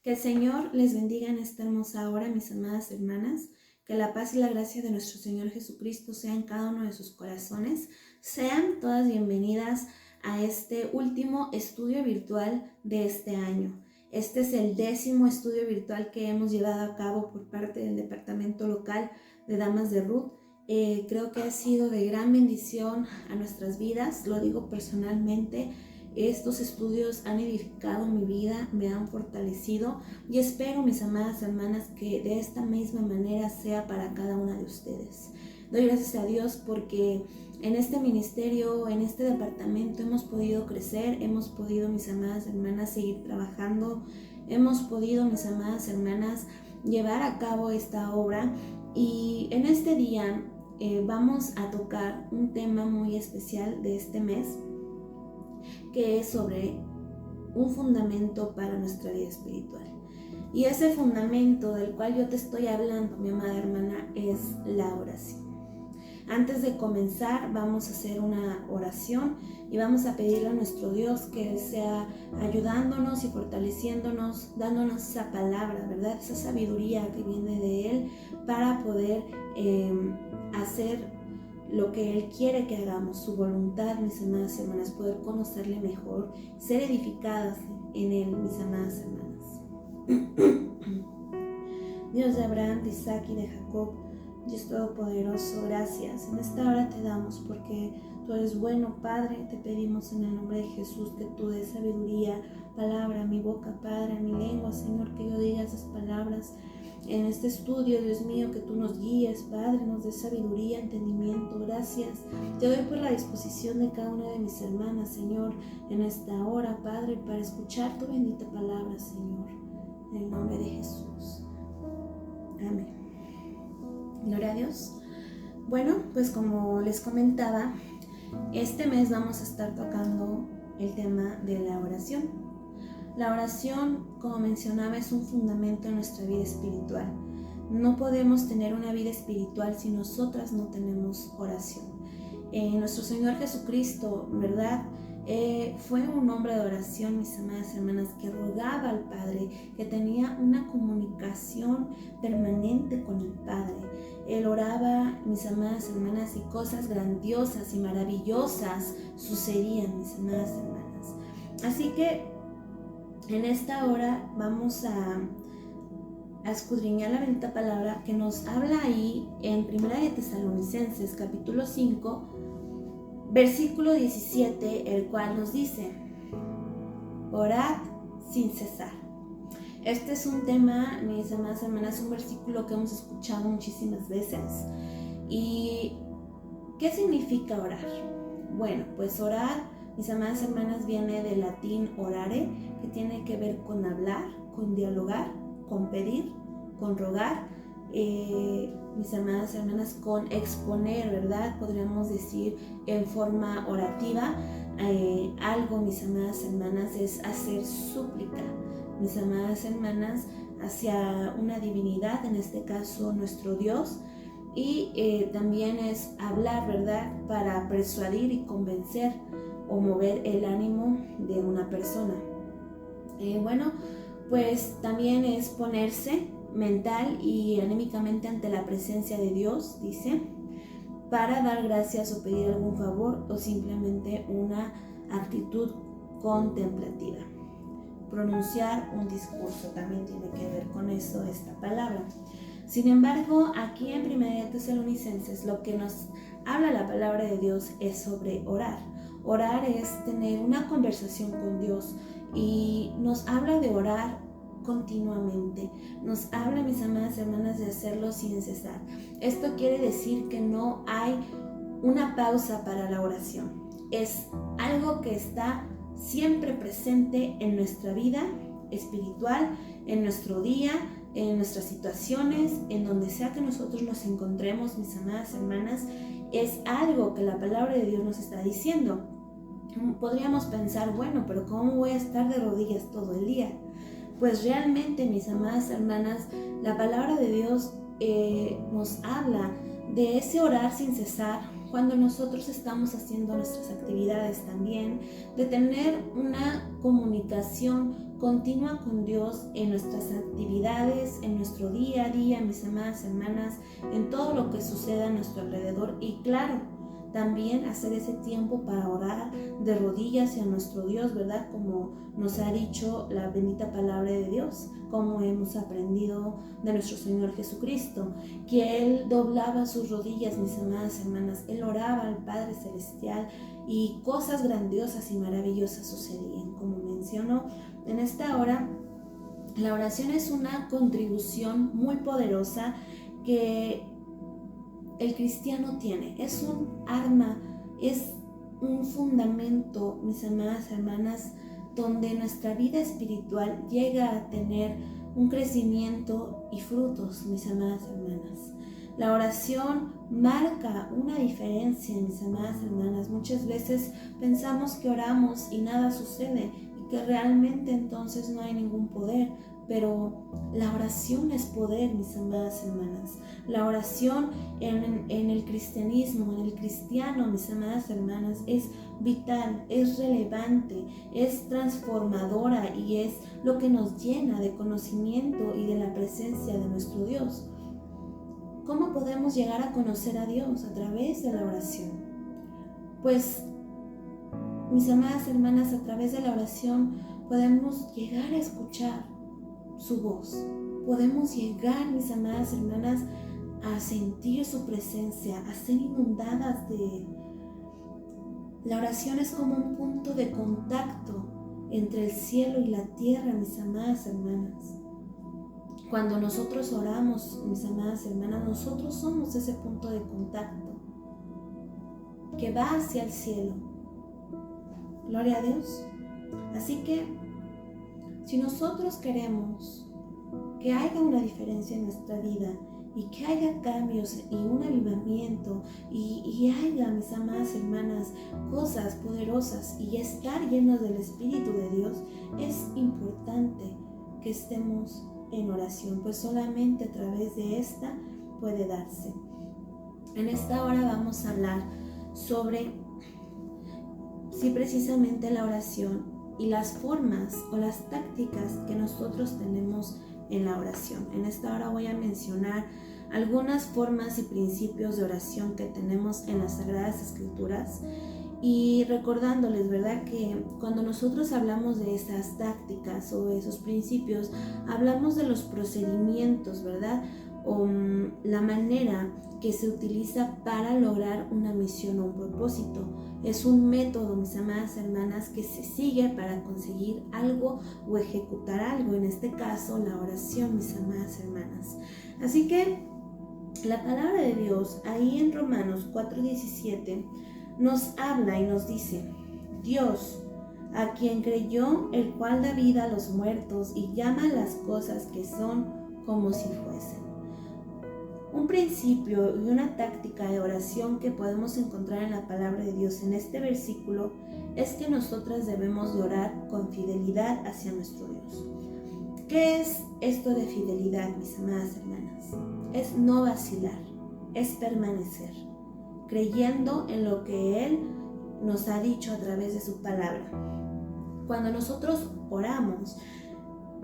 Que el Señor les bendiga en esta hermosa hora, mis amadas hermanas. Que la paz y la gracia de nuestro Señor Jesucristo sea en cada uno de sus corazones. Sean todas bienvenidas a este último estudio virtual de este año. Este es el 10º estudio virtual que hemos llevado a cabo por parte del Departamento Local de Damas de Ruth. Creo que ha sido de gran bendición a nuestras vidas, lo digo personalmente. Estos estudios han edificado mi vida, me han fortalecido y espero, mis amadas hermanas, que de esta misma manera sea para cada una de ustedes. Doy gracias a Dios porque en este ministerio, en este departamento hemos podido crecer, hemos podido, mis amadas hermanas, seguir trabajando, hemos podido, mis amadas hermanas, llevar a cabo esta obra y en este día vamos a tocar un tema muy especial de este mes, que es sobre un fundamento para nuestra vida espiritual. Y ese fundamento del cual yo te estoy hablando, mi amada hermana, es la oración. Antes de comenzar, vamos a hacer una oración y vamos a pedirle a nuestro Dios que Él sea ayudándonos y fortaleciéndonos, dándonos esa palabra, ¿verdad? Esa sabiduría que viene de Él para poder hacer lo que Él quiere que hagamos, su voluntad, mis amadas hermanas, poder conocerle mejor, ser edificadas en Él, mis amadas hermanas. Dios de Abraham, de Isaac y de Jacob, Dios Todopoderoso, gracias. En esta hora te damos porque tú eres bueno, Padre. Te pedimos en el nombre de Jesús que tú des sabiduría, palabra a mi boca, Padre, a mi lengua, Señor, que yo diga esas palabras en este estudio, Dios mío, que tú nos guíes, Padre, nos des sabiduría, entendimiento. Gracias. Te doy por la disposición de cada una de mis hermanas, Señor, en esta hora, Padre, para escuchar tu bendita palabra, Señor, en el nombre de Jesús. Amén. Gloria a Dios. Bueno, pues como les comentaba, este mes vamos a estar tocando el tema de la oración. La oración, como mencionaba, es un fundamento en nuestra vida espiritual. No podemos tener una vida espiritual si nosotras no tenemos oración. Nuestro Señor Jesucristo, ¿verdad? Fue un hombre de oración, mis amadas hermanas, que rogaba al Padre, que tenía una comunicación permanente con el Padre. Él oraba, mis amadas hermanas, y cosas grandiosas y maravillosas sucedían, mis amadas hermanas. Así que en esta hora vamos a escudriñar la bendita palabra que nos habla ahí en 1 de Tesalonicenses capítulo 5, versículo 17, el cual nos dice: orad sin cesar. Este es un tema, mis amadas hermanas, un versículo que hemos escuchado muchísimas veces. ¿Y qué significa orar? Bueno, pues orar, mis amadas hermanas, viene del latín orare, que tiene que ver con hablar, con dialogar, con pedir, con rogar, mis amadas hermanas, con exponer, ¿verdad? Podríamos decir en forma orativa. Algo, mis amadas hermanas, es hacer súplica, mis amadas hermanas, hacia una divinidad, en este caso nuestro Dios. Y también es hablar, ¿verdad? Para persuadir y convencer o mover el ánimo de una persona. Bueno, pues también es ponerse mental y anímicamente ante la presencia de Dios, dice, para dar gracias o pedir algún favor o simplemente una actitud contemplativa. Pronunciar un discurso también tiene que ver con eso, esta palabra. Sin embargo, aquí en 1 Tesalonicenses lo que nos habla la palabra de Dios es sobre orar. Orar es tener una conversación con Dios y nos habla de orar continuamente. Nos habla, mis amadas hermanas, de hacerlo sin cesar. Esto quiere decir que no hay una pausa para la oración. Es algo que está siempre presente en nuestra vida espiritual, en nuestro día, en nuestras situaciones, en donde sea que nosotros nos encontremos, mis amadas hermanas. Es algo que la palabra de Dios nos está diciendo. Podríamos pensar, bueno, pero ¿cómo voy a estar de rodillas todo el día? Pues realmente, mis amadas hermanas, la palabra de Dios nos habla de ese orar sin cesar cuando nosotros estamos haciendo nuestras actividades también, de tener una comunicación continua con Dios en nuestras actividades, en nuestro día a día, mis amadas hermanas, en todo lo que suceda a nuestro alrededor. Y claro, también hacer ese tiempo para orar de rodillas hacia nuestro Dios, ¿verdad? Como nos ha dicho la bendita palabra de Dios, como hemos aprendido de nuestro Señor Jesucristo, que Él doblaba sus rodillas, mis amadas hermanas, Él oraba al Padre Celestial y cosas grandiosas y maravillosas sucedían. Como menciono en esta hora, la oración es una contribución muy poderosa que el cristiano tiene. Es un arma, es un fundamento, mis amadas hermanas, donde nuestra vida espiritual llega a tener un crecimiento y frutos, mis amadas hermanas. La oración marca una diferencia, mis amadas hermanas. Muchas veces pensamos que oramos y nada sucede y que realmente entonces no hay ningún poder. Pero la oración es poder, mis amadas hermanas. La oración en el cristianismo, en el cristiano, mis amadas hermanas, es vital, es relevante, es transformadora y es lo que nos llena de conocimiento y de la presencia de nuestro Dios. ¿Cómo podemos llegar a conocer a Dios? A través de la oración. Pues, mis amadas hermanas, a través de la oración podemos llegar a escuchar su voz. Podemos llegar, mis amadas hermanas, a sentir su presencia, a ser inundadas de Él. La oración es como un punto de contacto entre el cielo y la tierra, mis amadas hermanas. Cuando nosotros oramos, mis amadas hermanas, nosotros somos ese punto de contacto que va hacia el cielo. Gloria a Dios. Así que si nosotros queremos que haya una diferencia en nuestra vida y que haya cambios y un avivamiento y haya, mis amadas hermanas, cosas poderosas y estar llenos del Espíritu de Dios, es importante que estemos en oración, pues solamente a través de esta puede darse. En esta hora vamos a hablar sobre precisamente la oración y las formas o las tácticas que nosotros tenemos en la oración. En esta hora voy a mencionar algunas formas y principios de oración que tenemos en las Sagradas Escrituras y recordándoles, ¿verdad?, que cuando nosotros hablamos de esas tácticas o esos principios, hablamos de los procedimientos, ¿verdad?, o la manera que se utiliza para lograr una misión o un propósito. Es un método, mis amadas hermanas, que se sigue para conseguir algo o ejecutar algo, en este caso la oración, mis amadas hermanas. Así que la palabra de Dios ahí en Romanos 4:17 nos habla y nos dice: Dios, a quien creyó, el cual da vida a los muertos y llama las cosas que son como si fuesen. Un principio y una táctica de oración que podemos encontrar en la palabra de Dios en este versículo es que nosotras debemos de orar con fidelidad hacia nuestro Dios. ¿Qué es esto de fidelidad, mis amadas hermanas? Es no vacilar, es permanecer, creyendo en lo que Él nos ha dicho a través de su palabra. Cuando nosotros oramos,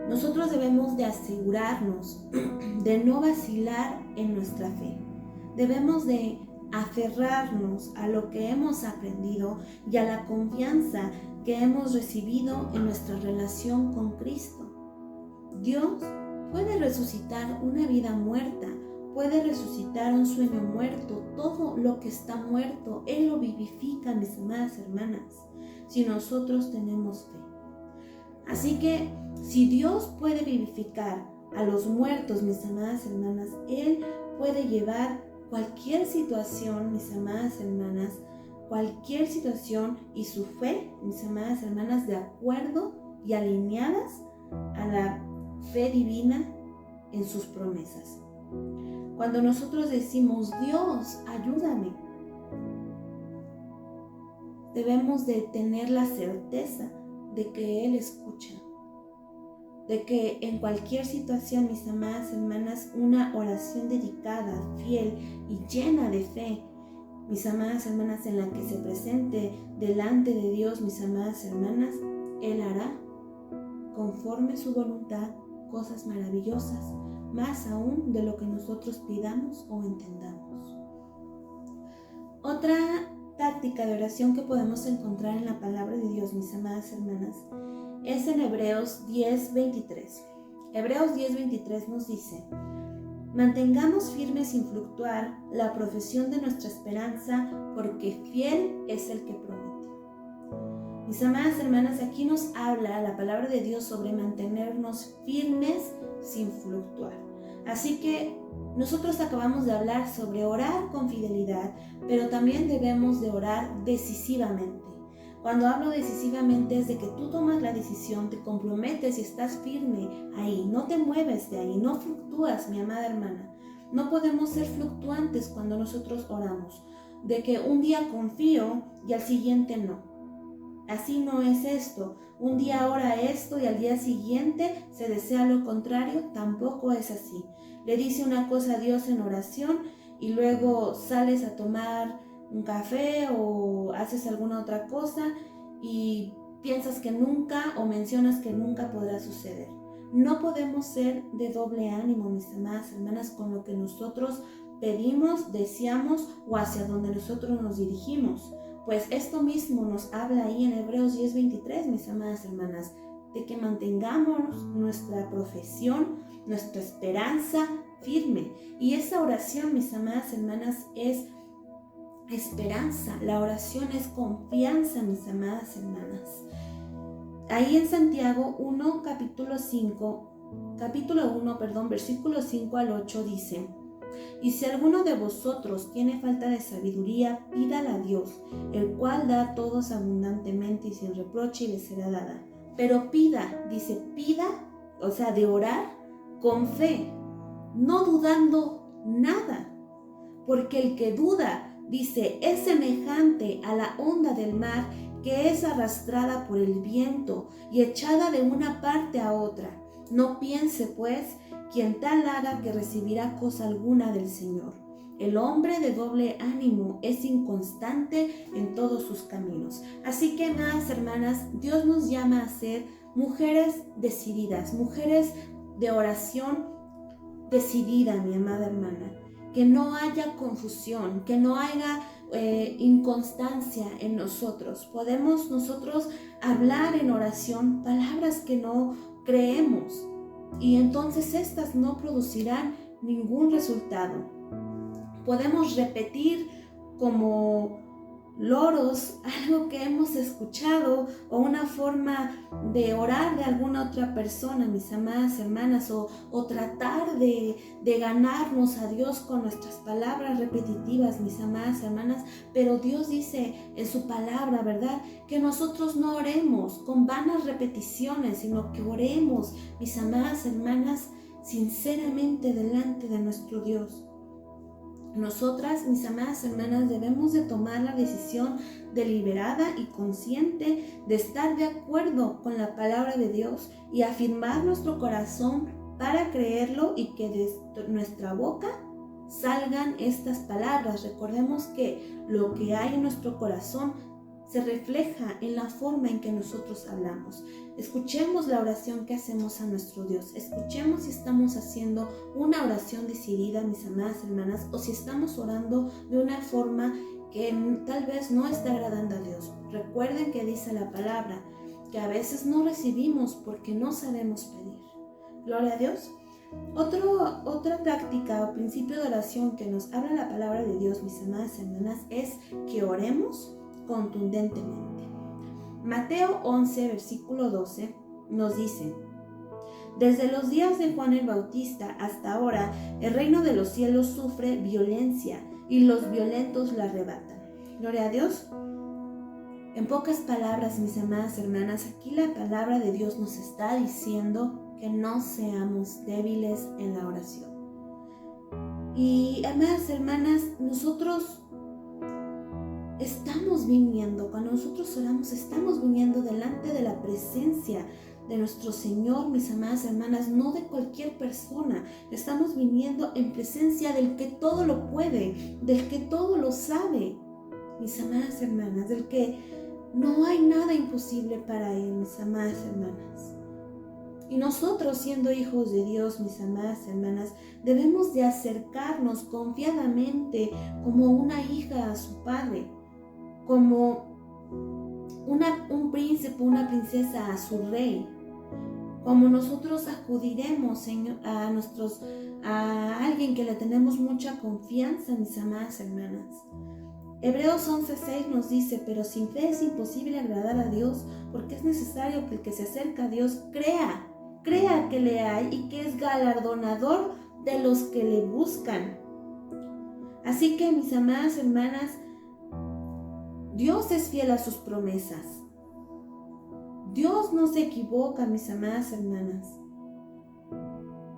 nosotros debemos de asegurarnos de no vacilar en nuestra fe. Debemos de aferrarnos a lo que hemos aprendido y a la confianza que hemos recibido en nuestra relación con Cristo. Dios puede resucitar una vida muerta, puede resucitar un sueño muerto. Todo lo que está muerto, Él lo vivifica, mis amadas hermanas, si nosotros tenemos fe. Así que si Dios puede vivificar a los muertos, mis amadas hermanas, Él puede llevar cualquier situación, mis amadas hermanas, cualquier situación y su fe, mis amadas hermanas, de acuerdo y alineadas a la fe divina en sus promesas. Cuando nosotros decimos: Dios, ayúdame, debemos de tener la certeza de que Él escucha, de que en cualquier situación, mis amadas hermanas, una oración dedicada, fiel y llena de fe, mis amadas hermanas, en la que se presente delante de Dios, mis amadas hermanas, Él hará conforme a su voluntad, cosas maravillosas, más aún de lo que nosotros pidamos o entendamos. Otra táctica de oración que podemos encontrar en la palabra de Dios, mis amadas hermanas, es en Hebreos 10:23. Hebreos 10:23 nos dice: mantengamos firme sin fluctuar la profesión de nuestra esperanza, porque fiel es el que promete. Mis amadas hermanas, aquí nos habla la palabra de Dios sobre mantenernos firmes sin fluctuar. Así que nosotros acabamos de hablar sobre orar con fidelidad, pero también debemos de orar decisivamente. Cuando hablo decisivamente es de que tú tomas la decisión, te comprometes y estás firme ahí, no te mueves de ahí, no fluctúas, mi amada hermana. No podemos ser fluctuantes cuando nosotros oramos, de que un día confío y al siguiente no. Así no es esto. Un día ora esto y al día siguiente se desea lo contrario. Tampoco es así. Le dice una cosa a Dios en oración y luego sales a tomar un café o haces alguna otra cosa y piensas que nunca o mencionas que nunca podrá suceder. No podemos ser de doble ánimo, mis amadas hermanas, con lo que nosotros pedimos, deseamos o hacia donde nosotros nos dirigimos. Pues esto mismo nos habla ahí en Hebreos 10:23, mis amadas hermanas, de que mantengamos nuestra profesión, nuestra esperanza firme. Y esa oración, mis amadas hermanas, es esperanza. La oración es confianza, mis amadas hermanas. Ahí en Santiago 1, versículo 5 al 8 dice: y si alguno de vosotros tiene falta de sabiduría, pídala a Dios, el cual da a todos abundantemente y sin reproche, y le será dada. Pero pida, o sea, de orar con fe, no dudando nada, porque el que duda, dice, es semejante a la onda del mar, que es arrastrada por el viento y echada de una parte a otra. No piense, pues, quien tal haga, que recibirá cosa alguna del Señor. El hombre de doble ánimo es inconstante en todos sus caminos. Así que, amadas hermanas, Dios nos llama a ser mujeres decididas, mujeres de oración decidida, mi amada hermana. Que no haya confusión, que no haya inconstancia en nosotros. Podemos nosotros hablar en oración palabras que no creemos, y entonces estas no producirán ningún resultado. Podemos repetir como loros algo que hemos escuchado, o una forma de orar de alguna otra persona, mis amadas hermanas, o tratar de ganarnos a Dios con nuestras palabras repetitivas, mis amadas hermanas. Pero Dios dice en su palabra, ¿verdad?, que nosotros no oremos con vanas repeticiones, sino que oremos, mis amadas hermanas, sinceramente delante de nuestro Dios. Nosotras, mis amadas hermanas, debemos de tomar la decisión deliberada y consciente de estar de acuerdo con la palabra de Dios y afirmar nuestro corazón para creerlo, y que de nuestra boca salgan estas palabras. Recordemos que lo que hay en nuestro corazón se refleja en la forma en que nosotros hablamos. Escuchemos la oración que hacemos a nuestro Dios. Escuchemos si estamos haciendo una oración decidida, mis amadas hermanas, o si estamos orando de una forma que tal vez no está agradando a Dios. Recuerden que dice la palabra que a veces no recibimos porque no sabemos pedir. Gloria a Dios. Otra práctica o principio de oración que nos habla la palabra de Dios, mis amadas hermanas, es que oremos contundentemente. Mateo 11, versículo 12 nos dice: desde los días de Juan el Bautista hasta ahora, el reino de los cielos sufre violencia y los violentos la arrebatan. Gloria a Dios. En pocas palabras, mis amadas hermanas, aquí la palabra de Dios nos está diciendo que no seamos débiles en la oración. Y, amadas hermanas, nosotros estamos viniendo, cuando nosotros oramos, estamos viniendo delante de la presencia de nuestro Señor, mis amadas hermanas, no de cualquier persona. Estamos viniendo en presencia del que todo lo puede, del que todo lo sabe, mis amadas hermanas, del que no hay nada imposible para Él, mis amadas hermanas. Y nosotros, siendo hijos de Dios, mis amadas hermanas, debemos de acercarnos confiadamente como una hija a su padre, como un príncipe, una princesa a su rey. Como nosotros acudiremos a alguien que le tenemos mucha confianza, mis amadas hermanas. Hebreos 11:6 nos dice: pero sin fe es imposible agradar a Dios, porque es necesario que el que se acerca a Dios crea que le hay y que es galardonador de los que le buscan. Así que, mis amadas hermanas, Dios es fiel a sus promesas. Dios no se equivoca, mis amadas hermanas.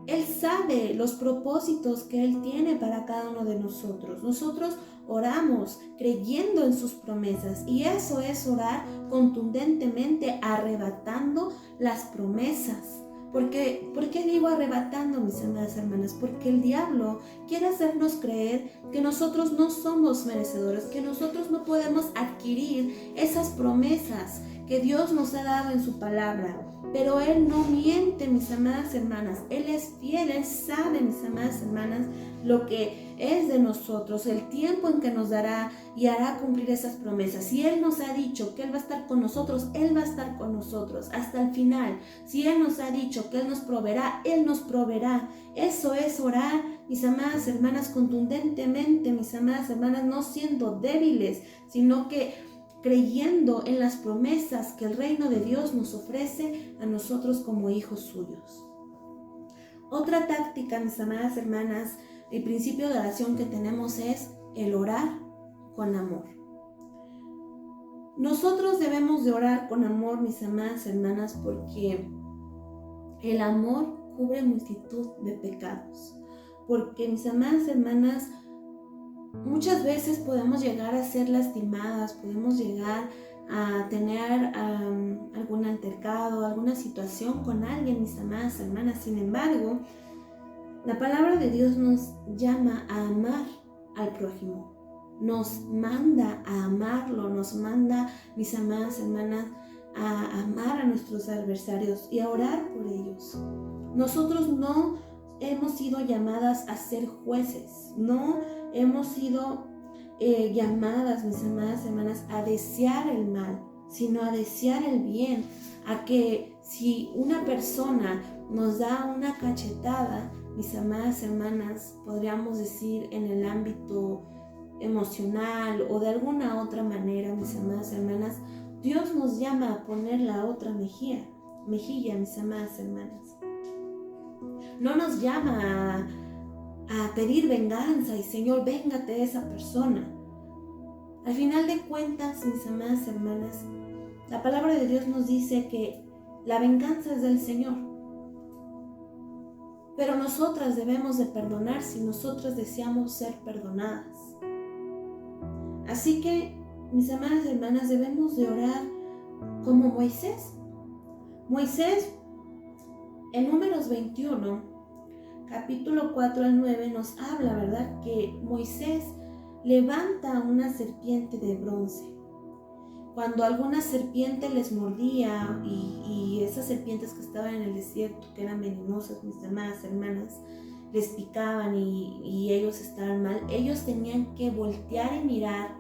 Él sabe los propósitos que Él tiene para cada uno de nosotros. Nosotros oramos creyendo en sus promesas, y eso es orar contundentemente, arrebatando las promesas. ¿Por qué digo arrebatando, mis amadas hermanas? Porque el diablo quiere hacernos creer que nosotros no somos merecedores, que nosotros no podemos adquirir esas promesas que Dios nos ha dado en su palabra. Pero Él no miente, mis amadas hermanas. Él es fiel, Él sabe, mis amadas hermanas, lo que es de nosotros, el tiempo en que nos dará y hará cumplir esas promesas. Si Él nos ha dicho que Él va a estar con nosotros, Él va a estar con nosotros hasta el final. Si Él nos ha dicho que Él nos proveerá, Él nos proveerá. Eso es orar, mis amadas hermanas, contundentemente, mis amadas hermanas, no siendo débiles, sino que creyendo en las promesas que el reino de Dios nos ofrece a nosotros como hijos suyos. Otra táctica, mis amadas hermanas, el principio de oración que tenemos es el orar con amor. Nosotros debemos de orar con amor, mis amadas hermanas, porque el amor cubre multitud de pecados. Porque, mis amadas hermanas, muchas veces podemos llegar a ser lastimadas, podemos llegar a tener algún altercado, alguna situación con alguien, mis amadas hermanas. Sin embargo, la palabra de Dios nos llama a amar al prójimo, nos manda a amarlo, nos manda, mis amadas hermanas, a amar a nuestros adversarios y a orar por ellos. Nosotros no hemos sido llamadas a ser jueces, no hemos sido llamadas, mis amadas hermanas, a desear el mal, sino a desear el bien. A que si una persona nos da una cachetada, mis amadas hermanas, podríamos decir en el ámbito emocional o de alguna otra manera, mis amadas hermanas, Dios nos llama a poner la otra mejilla, mis amadas hermanas. No nos llama a pedir venganza y Señor, véngate de esa persona. Al final de cuentas, mis amadas hermanas, la palabra de Dios nos dice que la venganza es del Señor. Pero nosotras debemos de perdonar si nosotras deseamos ser perdonadas. Así que, mis amadas hermanas, debemos de orar como Moisés. Moisés, en Números 21, capítulo 4 al 9, nos habla, ¿verdad?, que Moisés levanta una serpiente de bronce. Cuando alguna serpiente les mordía y esas serpientes que estaban en el desierto, que eran venenosas, mis amadas hermanas, les picaban y ellos estaban mal, ellos tenían que voltear y mirar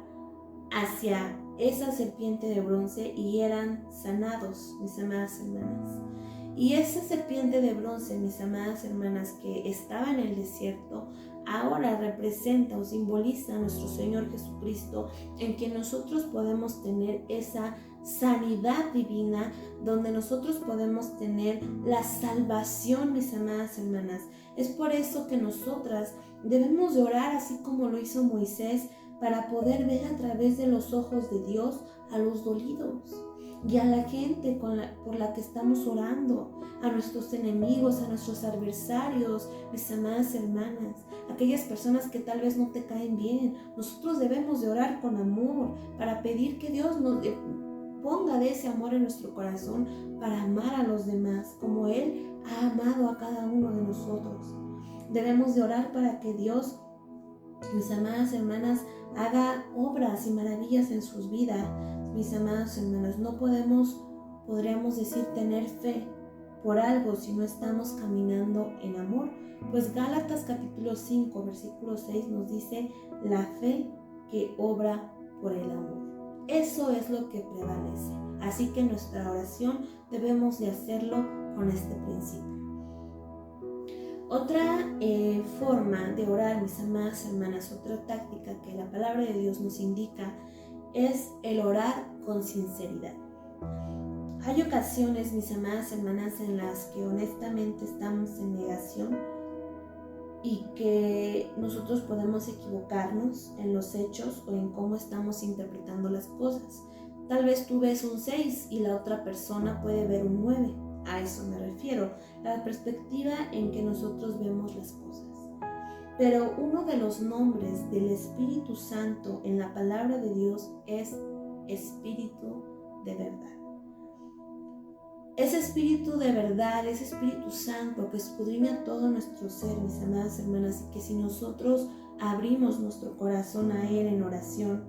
hacia esa serpiente de bronce y eran sanados, mis amadas hermanas. Y esa serpiente de bronce, mis amadas hermanas, que estaba en el desierto, ahora representa o simboliza a nuestro Señor Jesucristo, en que nosotros podemos tener esa sanidad divina, donde nosotros podemos tener la salvación, mis amadas hermanas. Es por eso que nosotras debemos de orar así como lo hizo Moisés, para poder ver a través de los ojos de Dios a los dolidos y a la gente por la que estamos orando, a nuestros enemigos, a nuestros adversarios, mis amadas hermanas, aquellas personas que tal vez no te caen bien. Nosotros debemos de orar con amor para pedir que Dios nos ponga de ese amor en nuestro corazón para amar a los demás como Él ha amado a cada uno de nosotros. Debemos de orar para que Dios, mis amadas hermanas, haga obras y maravillas en sus vidas. Mis amadas hermanas, no podríamos decir tener fe por algo si no estamos caminando en amor? Pues Gálatas capítulo 5, versículo 6 nos dice la fe que obra por el amor. Eso es lo que prevalece. Así que nuestra oración debemos de hacerlo con este principio. Otra forma de orar, mis amadas hermanas, otra táctica que la palabra de Dios nos indica es el orar con sinceridad. Hay ocasiones, mis amadas hermanas, en las que honestamente estamos en negación y que nosotros podemos equivocarnos en los hechos o en cómo estamos interpretando las cosas. Tal vez tú ves un 6 y la otra persona puede ver un 9. A eso me refiero, la perspectiva en que nosotros vemos las cosas. Pero uno de los nombres del Espíritu Santo en la palabra de Dios es Espíritu de verdad. Ese Espíritu de verdad, ese Espíritu Santo que escudriña todo nuestro ser, mis amadas hermanas, y que si nosotros abrimos nuestro corazón a Él en oración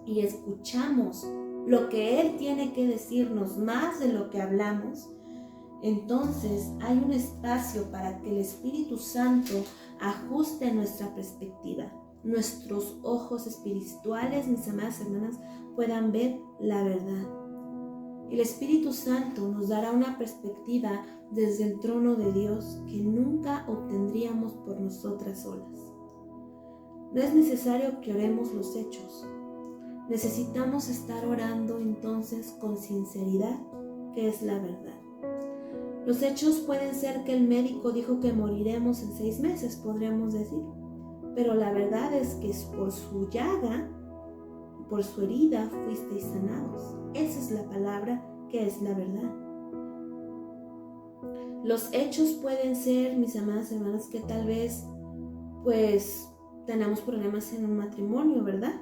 y escuchamos lo que Él tiene que decirnos más de lo que hablamos, entonces hay un espacio para que el Espíritu Santo ajuste nuestra perspectiva. Nuestros ojos espirituales, mis amadas hermanas, puedan ver la verdad. El Espíritu Santo nos dará una perspectiva desde el trono de Dios que nunca obtendríamos por nosotras solas. No es necesario que oremos los hechos. Necesitamos estar orando entonces con sinceridad, que es la verdad. Los hechos pueden ser que el médico dijo que moriremos en 6 meses, podríamos decir. Pero la verdad es que por su llaga, por su herida, fuisteis sanados. Esa es la palabra que es la verdad. Los hechos pueden ser, mis amadas hermanas, que tal vez, pues, tenemos problemas en un matrimonio, ¿verdad?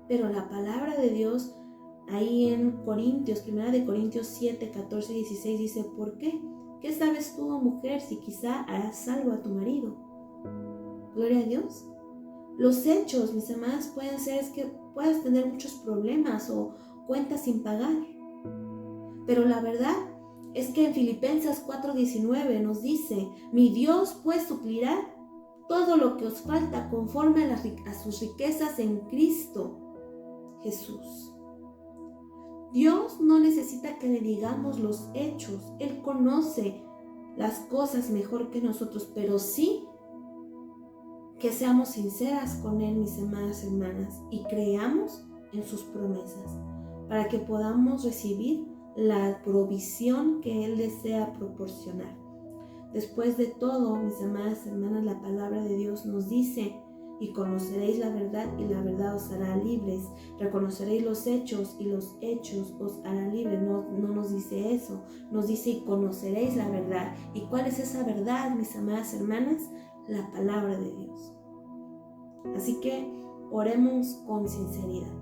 Pero la palabra de Dios, ahí en Corintios, 1 de Corintios 7, 14 y 16, dice, ¿por qué? ¿Qué sabes tú, oh mujer, si quizá harás algo a tu marido? Gloria a Dios. Los hechos, mis amadas, pueden ser que puedas tener muchos problemas o cuentas sin pagar. Pero la verdad es que en Filipenses 4:19 nos dice, mi Dios pues suplirá todo lo que os falta conforme a sus riquezas en Cristo Jesús. Dios no necesita que le digamos los hechos. Él conoce las cosas mejor que nosotros, pero sí que seamos sinceras con Él, mis amadas hermanas, y creamos en sus promesas para que podamos recibir la provisión que Él desea proporcionar. Después de todo, mis amadas hermanas, la palabra de Dios nos dice, y conoceréis la verdad, y la verdad os hará libres. Reconoceréis los hechos, y los hechos os harán libres. No nos dice eso, nos dice, y conoceréis la verdad. ¿Y cuál es esa verdad, mis amadas hermanas? La palabra de Dios. Así que oremos con sinceridad.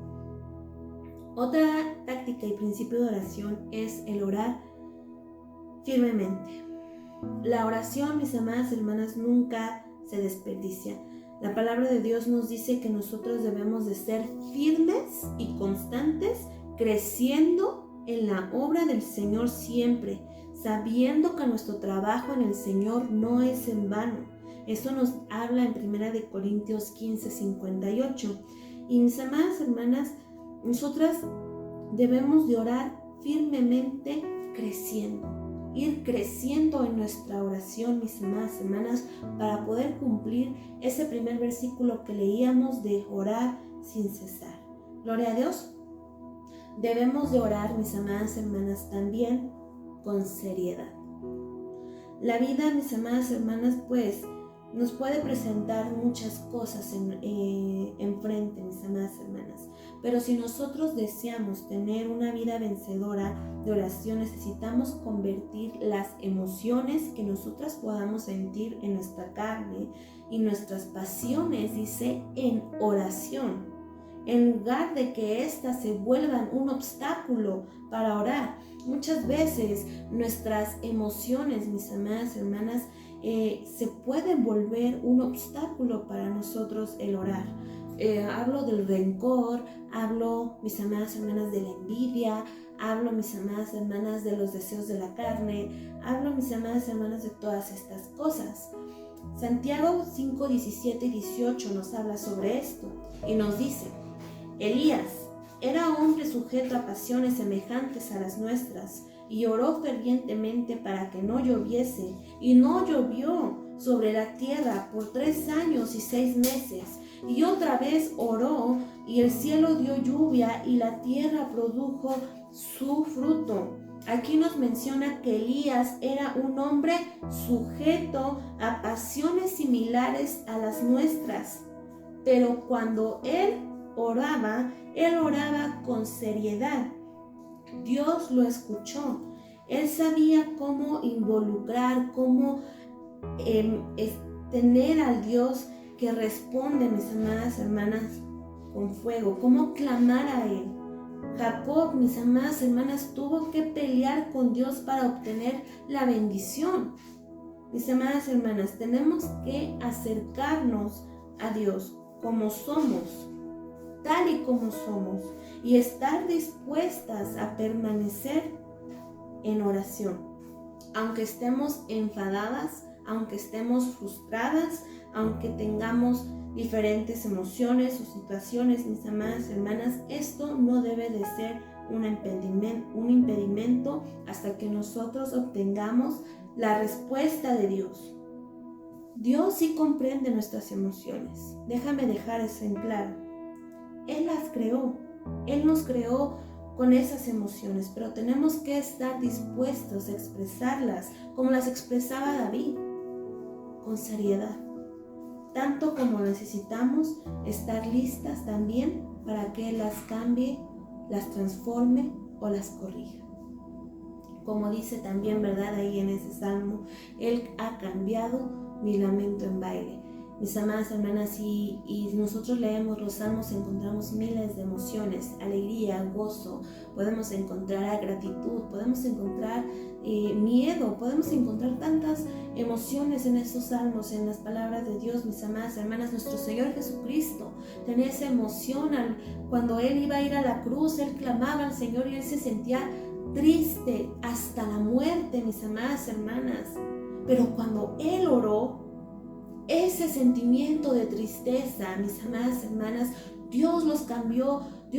Otra táctica y principio de oración es el orar firmemente. La oración, mis amadas hermanas, nunca se desperdicia. La palabra de Dios nos dice que nosotros debemos de ser firmes y constantes, creciendo en la obra del Señor siempre, sabiendo que nuestro trabajo en el Señor no es en vano. Eso nos habla en 1 de Corintios 15:58. Y mis amadas hermanas, nosotras debemos de orar firmemente creciendo. Ir creciendo en nuestra oración, mis amadas hermanas, para poder cumplir ese primer versículo que leíamos de orar sin cesar. Gloria a Dios. Debemos de orar, mis amadas hermanas, también con seriedad. La vida, mis amadas hermanas, pues nos puede presentar muchas cosas enfrente, mis amadas hermanas. Pero si nosotros deseamos tener una vida vencedora de oración, necesitamos convertir las emociones que nosotras podamos sentir en nuestra carne y nuestras pasiones, dice, en oración. En lugar de que éstas se vuelvan un obstáculo para orar. Muchas veces nuestras emociones, mis amadas hermanas, se pueden volver un obstáculo para nosotros el orar. Hablo del rencor, hablo, mis amadas hermanas, de la envidia, hablo, mis amadas hermanas, de los deseos de la carne, hablo, mis amadas hermanas, de todas estas cosas. Santiago 5, 17 y 18 nos habla sobre esto y nos dice: Elías era hombre sujeto a pasiones semejantes a las nuestras y oró fervientemente para que no lloviese, y no llovió sobre la tierra por 3 años y 6 meses. Y otra vez oró, y el cielo dio lluvia, y la tierra produjo su fruto. Aquí nos menciona que Elías era un hombre sujeto a pasiones similares a las nuestras, pero cuando él oraba con seriedad. Dios lo escuchó. Él sabía cómo involucrar, cómo tener al Dios que responde, mis amadas hermanas, con fuego, cómo clamar a Él. Jacob, mis amadas hermanas, tuvo que pelear con Dios para obtener la bendición. Mis amadas hermanas, tenemos que acercarnos a Dios como somos, tal y como somos, y estar dispuestas a permanecer en oración. Aunque estemos enfadadas, aunque estemos frustradas, aunque tengamos diferentes emociones o situaciones, mis amadas hermanas, esto no debe de ser un impedimento hasta que nosotros obtengamos la respuesta de Dios. Dios sí comprende nuestras emociones. Déjame dejar eso en claro. Él las creó. Él nos creó con esas emociones, pero tenemos que estar dispuestos a expresarlas como las expresaba David, con seriedad. Tanto como necesitamos estar listas también para que Él las cambie, las transforme o las corrija. Como dice también, ¿verdad? Ahí en ese salmo, Él ha cambiado mi lamento en baile. Mis amadas hermanas, y nosotros leemos los salmos, encontramos miles de emociones: alegría, gozo, podemos encontrar gratitud, podemos encontrar miedo, podemos encontrar tantas emociones en estos salmos, en las palabras de Dios. Mis amadas hermanas, nuestro Señor Jesucristo tenía esa emoción cuando Él iba a ir a la cruz. Él clamaba al Señor y Él se sentía triste hasta la muerte, mis amadas hermanas. Pero cuando Él oró, ese sentimiento de tristeza, mis amadas hermanas, Dios lo cambió y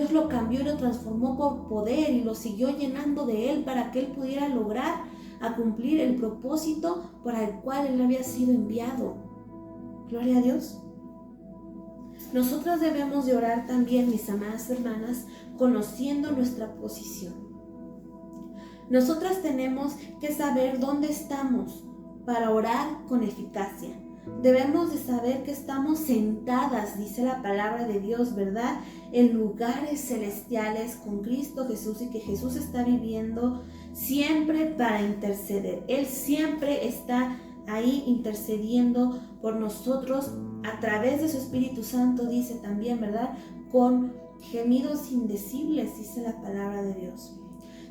lo transformó por poder, y lo siguió llenando de Él para que Él pudiera lograr a cumplir el propósito para el cual Él había sido enviado. Gloria a Dios. Nosotras debemos de orar también, mis amadas hermanas, conociendo nuestra posición. Nosotras tenemos que saber dónde estamos para orar con eficacia. Debemos de saber que estamos sentadas, dice la palabra de Dios, ¿verdad?, en lugares celestiales con Cristo Jesús, y que Jesús está viviendo siempre para interceder. Él siempre está ahí intercediendo por nosotros a través de su Espíritu Santo, dice también, ¿verdad?, con gemidos indecibles, dice la palabra de Dios.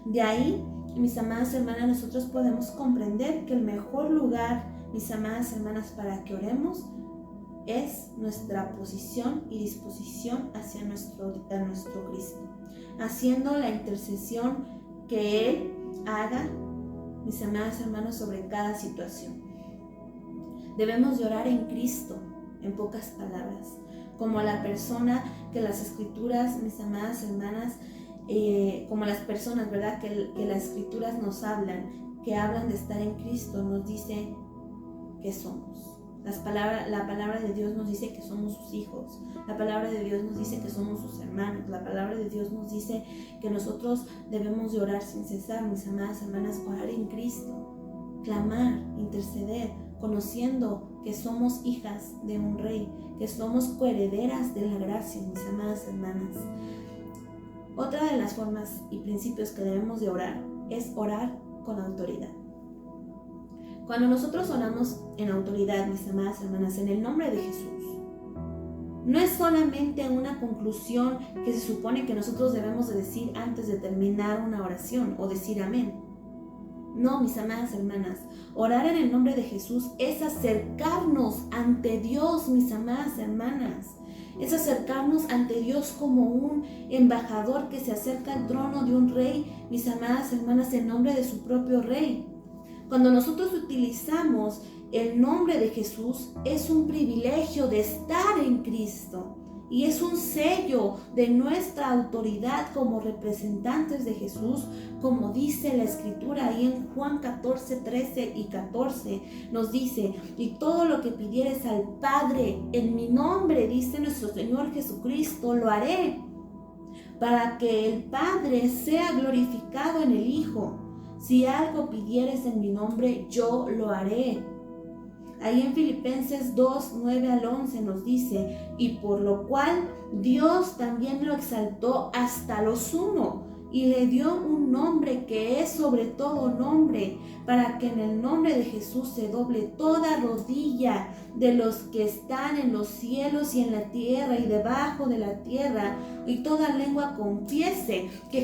De ahí, mis amadas hermanas, nosotros podemos comprender que el mejor lugar, mis amadas hermanas, para que oremos es nuestra posición y disposición hacia nuestro Cristo, haciendo la intercesión que Él haga, mis amadas hermanas, sobre cada situación. Debemos de orar en Cristo, en pocas palabras, como la persona que las Escrituras, mis amadas hermanas, como las personas, ¿verdad?, que las Escrituras nos hablan, que hablan de estar en Cristo, nos dice que somos. La palabra de Dios nos dice que somos sus hijos. La palabra de Dios nos dice que somos sus hermanos. La palabra de Dios nos dice que nosotros debemos de orar sin cesar, mis amadas hermanas, orar en Cristo, clamar, interceder, conociendo que somos hijas de un rey, que somos coherederas de la gracia, mis amadas hermanas. Otra de las formas y principios que debemos de orar es orar con autoridad. Cuando nosotros oramos en autoridad, mis amadas hermanas, en el nombre de Jesús, no es solamente una conclusión que se supone que nosotros debemos de decir antes de terminar una oración o decir amén. No, mis amadas hermanas, orar en el nombre de Jesús es acercarnos ante Dios, mis amadas hermanas. Es acercarnos ante Dios como un embajador que se acerca al trono de un rey, mis amadas hermanas, en nombre de su propio rey. Cuando nosotros utilizamos el nombre de Jesús, es un privilegio de estar en Cristo y es un sello de nuestra autoridad como representantes de Jesús, como dice la Escritura ahí en Juan 14, 13 y 14, nos dice: y todo lo que pidieres al Padre en mi nombre, dice nuestro Señor Jesucristo, lo haré, para que el Padre sea glorificado en el Hijo. Si algo pidieres en mi nombre, yo lo haré. Ahí en Filipenses 2, 9 al 11 nos dice: y por lo cual Dios también lo exaltó hasta lo sumo y le dio un nombre que es sobre todo nombre, para que en el nombre de Jesús se doble toda rodilla de los que están en los cielos y en la tierra y debajo de la tierra, y toda lengua confiese que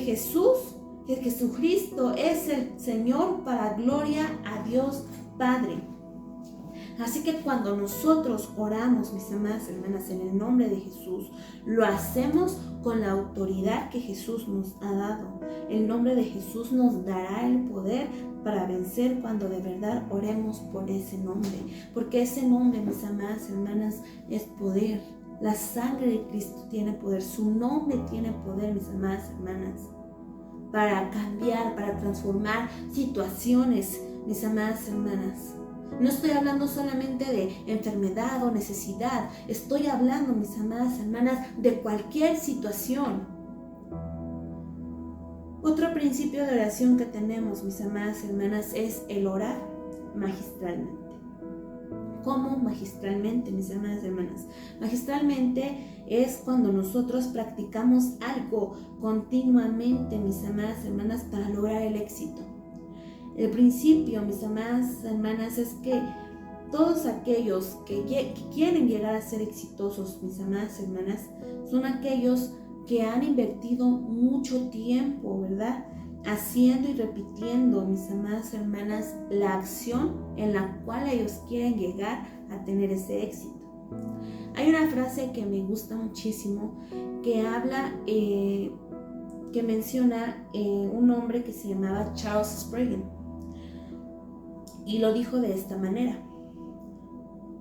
Jesucristo es el Señor, para gloria a Dios Padre. Así que cuando nosotros oramos, mis amadas hermanas, en el nombre de Jesús, lo hacemos con la autoridad que Jesús nos ha dado. El nombre de Jesús nos dará el poder para vencer cuando de verdad oremos por ese nombre. Porque ese nombre, mis amadas hermanas, es poder. La sangre de Cristo tiene poder. Su nombre tiene poder, mis amadas hermanas, para cambiar, para transformar situaciones, mis amadas hermanas. No estoy hablando solamente de enfermedad o necesidad. Estoy hablando, mis amadas hermanas, de cualquier situación. Otro principio de oración que tenemos, mis amadas hermanas, es el orar magistralmente. ¿Cómo magistralmente, mis amadas hermanas? Magistralmente es cuando nosotros practicamos algo continuamente, mis amadas hermanas, para lograr el éxito. El principio, mis amadas hermanas, es que todos aquellos que quieren llegar a ser exitosos, mis amadas hermanas, son aquellos que han invertido mucho tiempo, ¿verdad?, haciendo y repitiendo, mis amadas hermanas, la acción en la cual ellos quieren llegar a tener ese éxito. Hay una frase que me gusta muchísimo que habla, que menciona un hombre que se llamaba Charles Spurgeon. Y lo dijo de esta manera: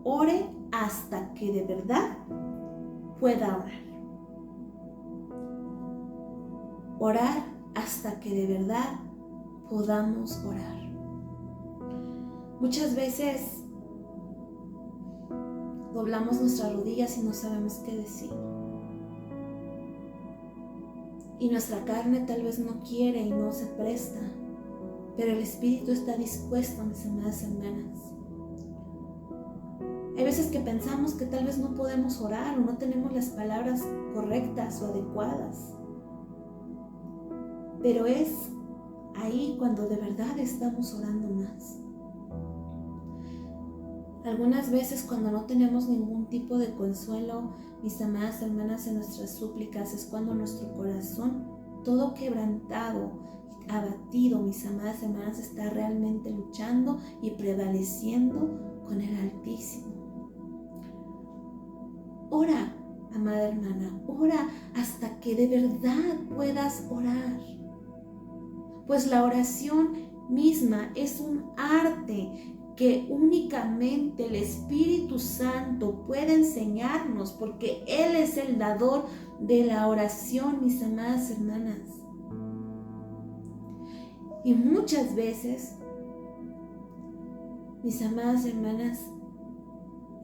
ore hasta que de verdad pueda orar. Orar hasta que de verdad podamos orar. Muchas veces doblamos nuestras rodillas y no sabemos qué decir. Y nuestra carne tal vez no quiere y no se presta, pero el Espíritu está dispuesto, mis amadas hermanas. Hay veces que pensamos que tal vez no podemos orar o no tenemos las palabras correctas o adecuadas. Pero es ahí cuando de verdad estamos orando más. Algunas veces cuando no tenemos ningún tipo de consuelo, mis amadas hermanas, en nuestras súplicas, es cuando nuestro corazón, todo quebrantado, abatido, mis amadas hermanas, está realmente luchando y prevaleciendo con el Altísimo. Ora, amada hermana, ora hasta que de verdad puedas orar. Pues la oración misma es un arte que únicamente el Espíritu Santo puede enseñarnos, porque Él es el dador de la oración, mis amadas hermanas. Y muchas veces, mis amadas hermanas,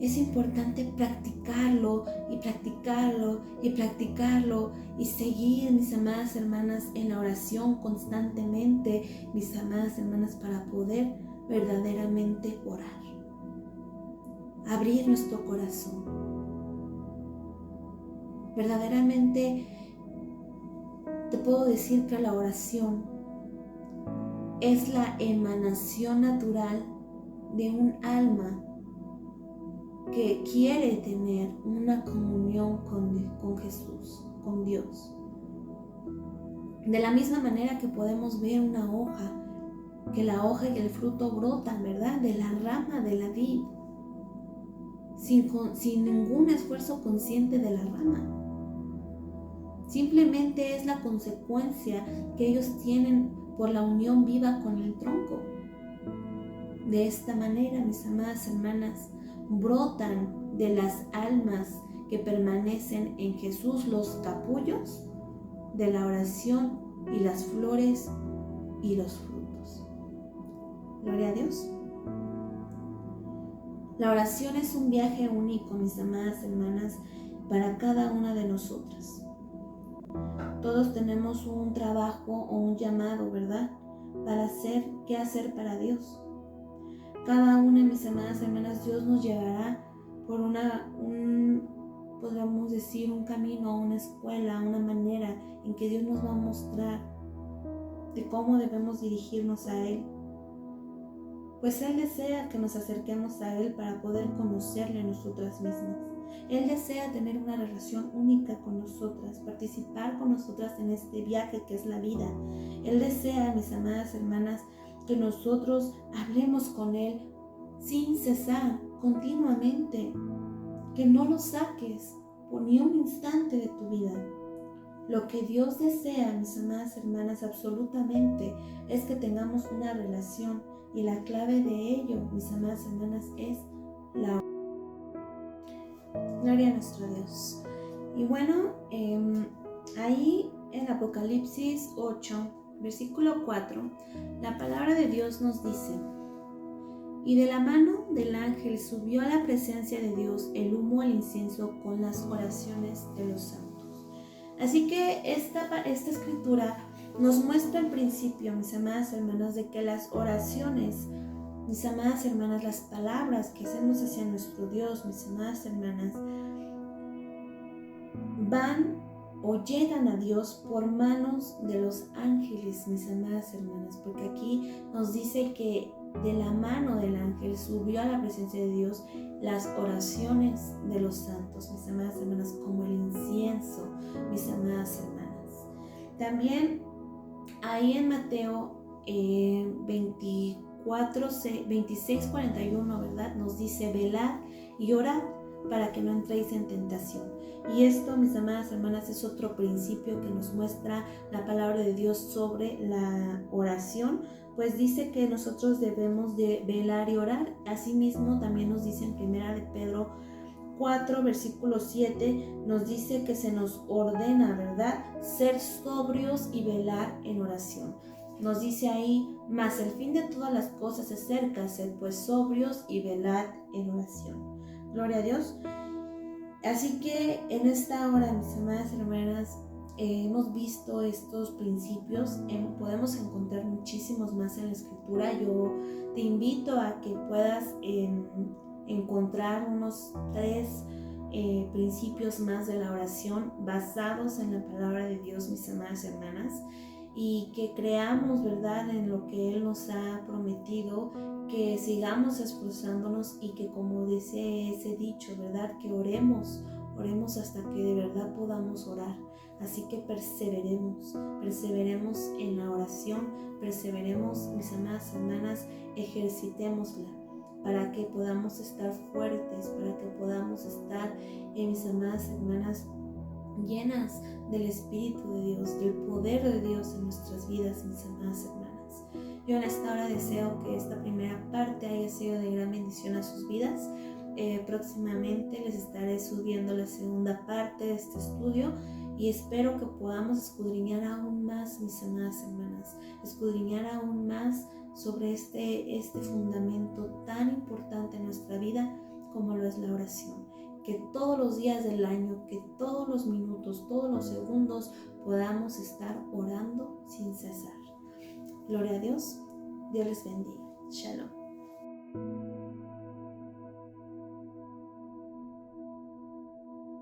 es importante practicarlo y practicarlo y practicarlo y seguir, mis amadas hermanas, en la oración constantemente, mis amadas hermanas, para poder verdaderamente orar. Abrir nuestro corazón. Verdaderamente te puedo decir que la oración es la emanación natural de un alma que quiere tener una comunión con Jesús, con Dios. De la misma manera que podemos ver una hoja, que la hoja y el fruto brotan, ¿verdad?, de la rama de la vid. sin ningún esfuerzo consciente de la rama. Simplemente es la consecuencia que ellos tienen por la unión viva con el tronco. De esta manera, mis amadas hermanas, brotan de las almas que permanecen en Jesús los capullos de la oración y las flores y los frutos. Gloria a Dios. La oración es un viaje único, mis amadas hermanas, para cada una de nosotras. Todos tenemos un trabajo o un llamado, ¿verdad? Para hacer, ¿qué hacer para Dios? Cada una de mis amadas hermanas, Dios nos llevará por podríamos decir, un camino, una escuela, una manera en que Dios nos va a mostrar de cómo debemos dirigirnos a Él. Pues Él desea que nos acerquemos a Él para poder conocerle nosotras mismas. Él desea tener una relación única con nosotras, participar con nosotras en este viaje que es la vida. Él desea, mis amadas hermanas, que nosotros hablemos con Él sin cesar, continuamente, que no lo saques por ni un instante de tu vida. Lo que Dios desea, mis amadas hermanas, absolutamente es que tengamos una relación, y la clave de ello, mis amadas hermanas, es la oración. Gloria a nuestro Dios. Y bueno, ahí en Apocalipsis 8, versículo 4, la palabra de Dios nos dice: y de la mano del ángel subió a la presencia de Dios el humo del incienso con las oraciones de los santos. Así que esta escritura nos muestra el principio, mis amadas hermanas, de que las oraciones, mis amadas hermanas, las palabras que hacemos hacia nuestro Dios, mis amadas hermanas, van o llegan a Dios por manos de los ángeles, mis amadas hermanas, porque aquí nos dice que de la mano del ángel subió a la presencia de Dios las oraciones de los santos, mis amadas hermanas, como el incienso, mis amadas hermanas. También ahí en Mateo 26:41, ¿verdad? Nos dice: velad y orad para que no entréis en tentación. Y esto, mis amadas hermanas, es otro principio que nos muestra la palabra de Dios sobre la oración, pues dice que nosotros debemos de velar y orar. Asimismo, también nos dice en 1 de Pedro 4, versículo 7, nos dice que se nos ordena, ¿verdad?, ser sobrios y velar en oración. Nos dice ahí: mas el fin de todas las cosas es cerca, sed pues sobrios y velad en oración. Gloria a Dios. Así que en esta hora, mis amadas hermanas, hemos visto estos principios, podemos encontrar muchísimos más en la escritura. Yo te invito a que puedas encontrar unos 3 principios más de la oración basados en la palabra de Dios, mis amadas hermanas, y que creamos, ¿verdad?, en lo que Él nos ha prometido, que sigamos esforzándonos y que, como dice ese dicho, ¿verdad?, que oremos hasta que de verdad podamos orar. Así que perseveremos en la oración, perseveremos, mis amadas hermanas, ejercitémosla para que podamos estar fuertes, para que podamos estar, mis amadas hermanas, llenas del Espíritu de Dios, del poder de Dios en nuestras vidas, mis amadas hermanas. Yo en esta hora deseo que esta primera parte haya sido de gran bendición a sus vidas. Próximamente les estaré subiendo la segunda parte de este estudio y espero que podamos escudriñar aún más, mis amadas hermanas, escudriñar aún más sobre este fundamento tan importante en nuestra vida como lo es la oración. Que todos los días del año, que todos los minutos, todos los segundos podamos estar orando sin cesar. Gloria a Dios. Dios les bendiga. Shalom.